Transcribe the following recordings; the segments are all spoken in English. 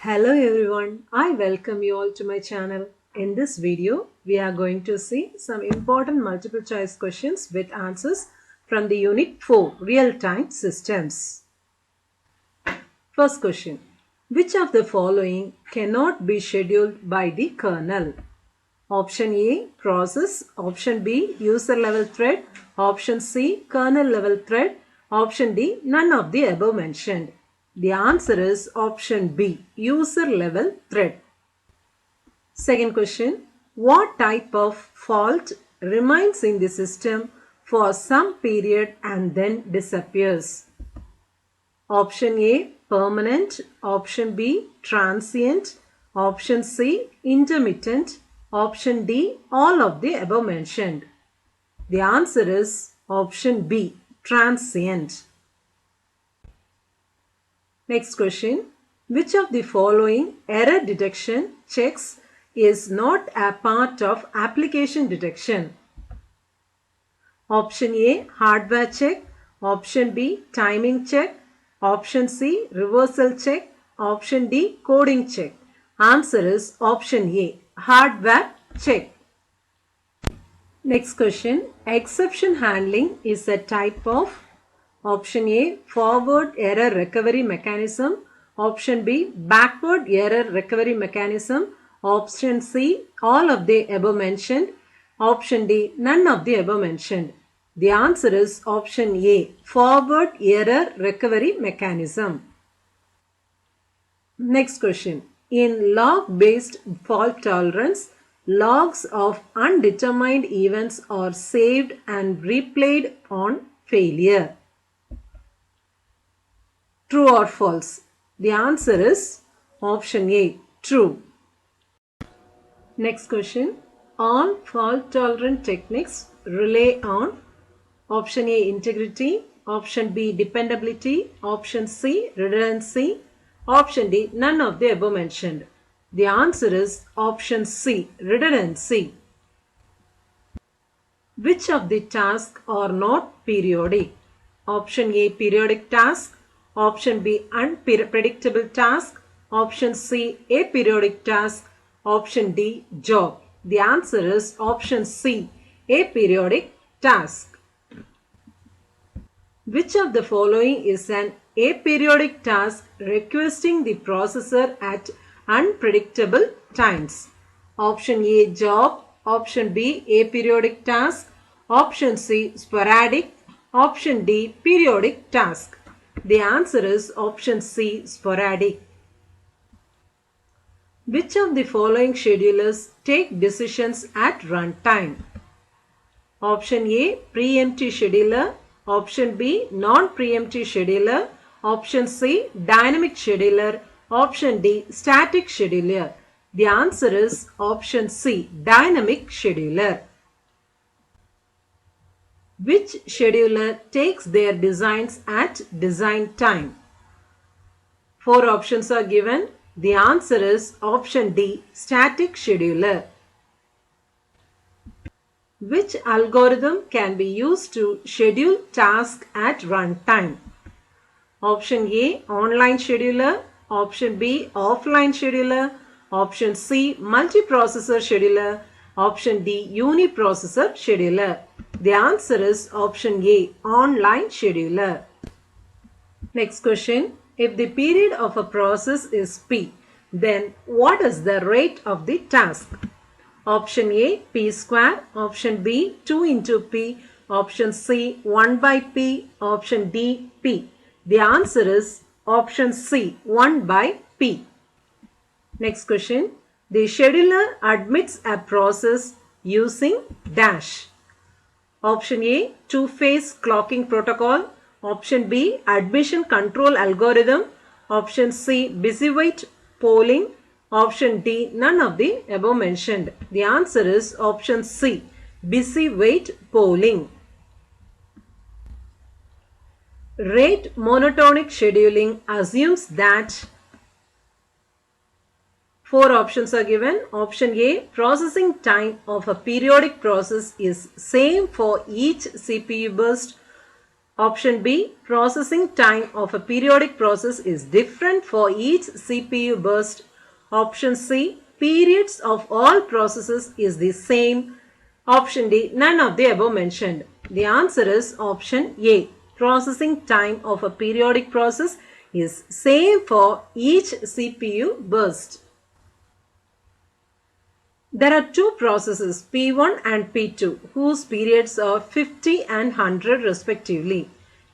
Hello everyone, I welcome you all to my channel. In this video, we are going to see some important multiple choice questions with answers from the Unit 4 Real-Time Systems. First question, which of the following cannot be scheduled by the kernel? Option A, process. Option B, user level thread. Option C, kernel level thread. Option D, none of the above mentioned. The answer is option B, user level thread. Second question, what type of fault remains in the system for some period and then disappears? Option A, permanent. Option B, transient. Option C, intermittent. Option D, all of the above mentioned. The answer is option B, transient. Next question, which of the following error detection checks is not a part of application detection? Option A, hardware check. Option B, timing check. Option C, reversal check. Option D, coding check. Answer is option A, hardware check. Next question, exception handling is a type of option A, forward error recovery mechanism. Option B, backward error recovery mechanism. Option C, all of the above mentioned. Option D, none of the above mentioned. The answer is option A, forward error recovery mechanism. Next question, in log-based fault tolerance, logs of undetermined events are saved and replayed on failure. True or false? The answer is option A, true. Next question, all fault-tolerant techniques rely on option A, integrity. Option B, dependability. Option C, redundancy. Option D, none of the above mentioned. The answer is option C, redundancy. Which of the tasks are not periodic? Option A, periodic task. Option B, unpredictable task. Option C, aperiodic task. Option D, job. The answer is option C, aperiodic task. Which of the following is an aperiodic task requesting the processor at unpredictable times? Option A, job. Option B, aperiodic task. Option C, sporadic. Option D, periodic task. The answer is option C, sporadic. Which of the following schedulers take decisions at runtime? Option A, preemptive scheduler. Option B, non-preemptive scheduler. Option C, dynamic scheduler. Option D, static scheduler. The answer is option C, dynamic scheduler. Which scheduler takes their designs at design time? 4 options are given. The answer is option D, static scheduler. Which algorithm can be used to schedule tasks at runtime? Option A, online scheduler. Option B, offline scheduler. Option C, multiprocessor scheduler. Option D, uniprocessor scheduler. The answer is option A, online scheduler. Next question, if the period of a process is P, then what is the rate of the task? Option A, P square. Option B, 2 into P. Option C, 1 by P. Option D, P. The answer is option C, 1 by P. Next question, the scheduler admits a process using dash. Option A, two-phase clocking protocol. Option B, admission control algorithm. Option C, busy wait polling. Option D, none of the above mentioned. The answer is option C, busy wait polling. Rate monotonic scheduling assumes that 4 options are given. Option A, processing time of a periodic process is same for each CPU burst. Option B, processing time of a periodic process is different for each CPU burst. Option C, periods of all processes is the same. Option D, none of the above mentioned. The answer is option A. Processing time of a periodic process is same for each CPU burst. There are two processes P1 and P2 whose periods are 50 and 100 respectively.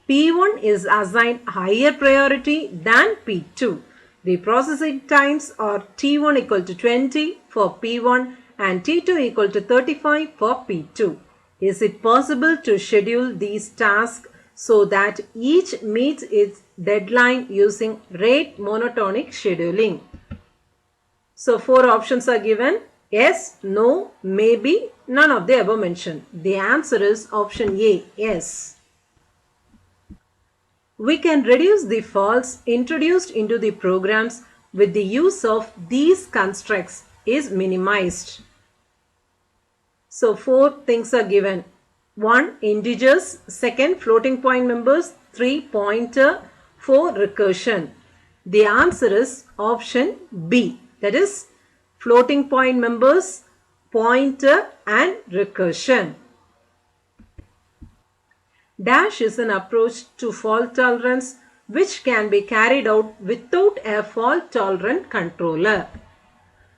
P1 is assigned higher priority than P2. The processing times are T1 equal to 20 for P1 and T2 equal to 35 for P2. Is it possible to schedule these tasks so that each meets its deadline using rate monotonic scheduling? So 4 options are given. Yes, no, maybe, none of the above mentioned. The answer is option A, yes. We can reduce the faults introduced into the programs with the use of these constructs is minimized. So 4 things are given. 1. Integers. 2. Floating point numbers. 3. Pointer. 4. Recursion. The answer is option B. That is floating point numbers, pointer and recursion. Dash is an approach to fault tolerance which can be carried out without a fault tolerant controller.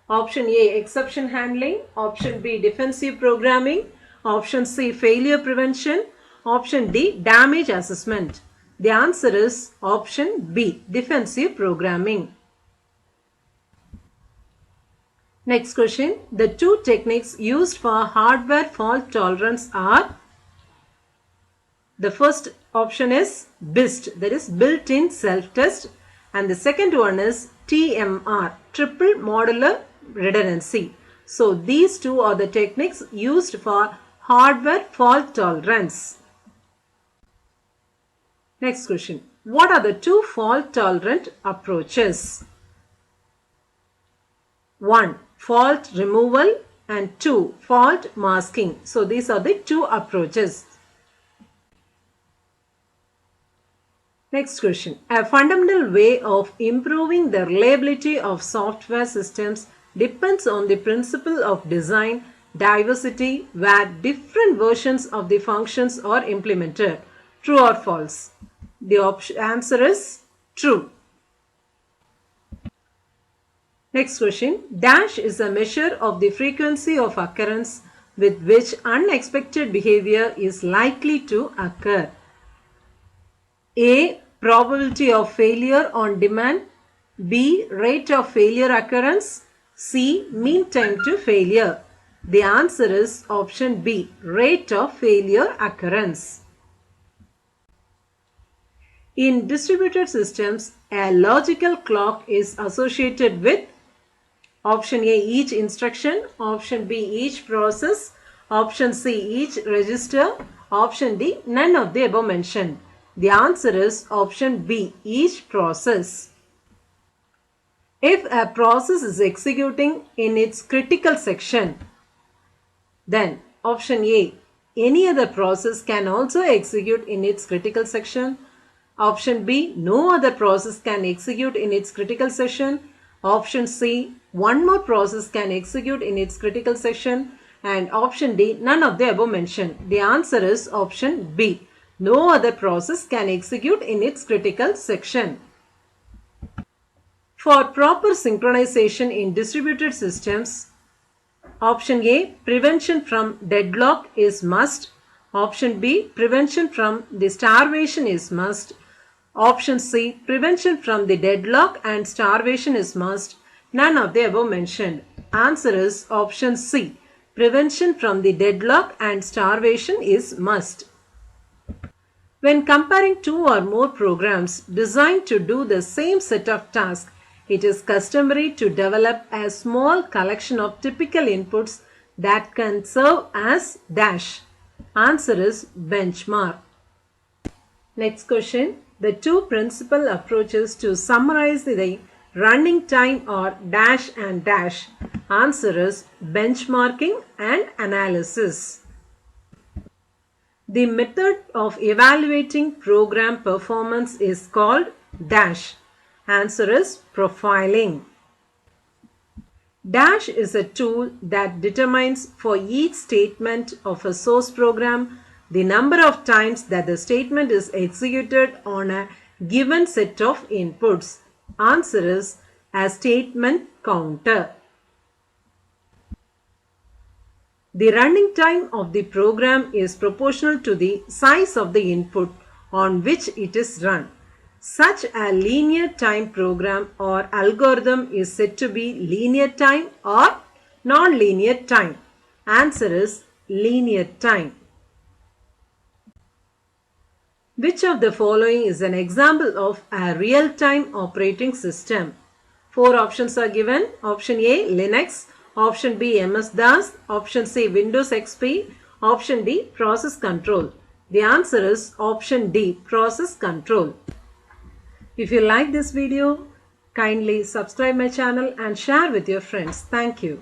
Option A, exception handling. Option B, defensive programming. Option C, failure prevention. Option D, damage assessment. The answer is option B, defensive programming. Next question. The two techniques used for hardware fault tolerance are, the first option is BIST, that is built-in self-test, and the second one is TMR, triple modular redundancy. So these two are the techniques used for hardware fault tolerance. Next question. What are the two fault tolerant approaches? 1. Fault removal and 2. Fault masking. So these are the two approaches. Next question. A fundamental way of improving the reliability of software systems depends on the principle of design diversity where different versions of the functions are implemented. True or false? The answer is true. Next question. Dash is a measure of the frequency of occurrence with which unexpected behavior is likely to occur. A. Probability of failure on demand. B. Rate of failure occurrence. C. Mean time to failure. The answer is option B. Rate of failure occurrence. In distributed systems, a logical clock is associated with option A. Each instruction. Option B. Each process. Option C. Each register. Option D. None of the above mentioned. The answer is option B. Each process. If a process is executing in its critical section, then option A. Any other process can also execute in its critical section. Option B. No other process can execute in its critical section. Option C. One more process can execute in its critical section. And option D. None of the above mentioned. The answer is option B. No other process can execute in its critical section. For proper synchronization in distributed systems, option A. Prevention from deadlock is must. Option B. Prevention from the starvation is must. Option C. Prevention from the deadlock and starvation is must. None of the above mentioned. Answer is option C. Prevention from the deadlock and starvation is must. When comparing two or more programs designed to do the same set of tasks, it is customary to develop a small collection of typical inputs that can serve as dash. Answer is benchmark. Next question. The two principal approaches to summarize the running time are dash and dash. Answer is benchmarking and analysis. The method of evaluating program performance is called dash. Answer is profiling. Dash is a tool that determines for each statement of a source program the number of times that the statement is executed on a given set of inputs. Answer is a statement counter. The running time of the program is proportional to the size of the input on which it is run. Such a linear time program or algorithm is said to be linear time or non-linear time. Answer is linear time. Which of the following is an example of a real-time operating system? 4 options are given. Option A, Linux. Option B, MS-DOS. Option C, Windows XP. Option D, process control. The answer is option D, process control. If you like this video, kindly subscribe my channel and share with your friends. Thank you.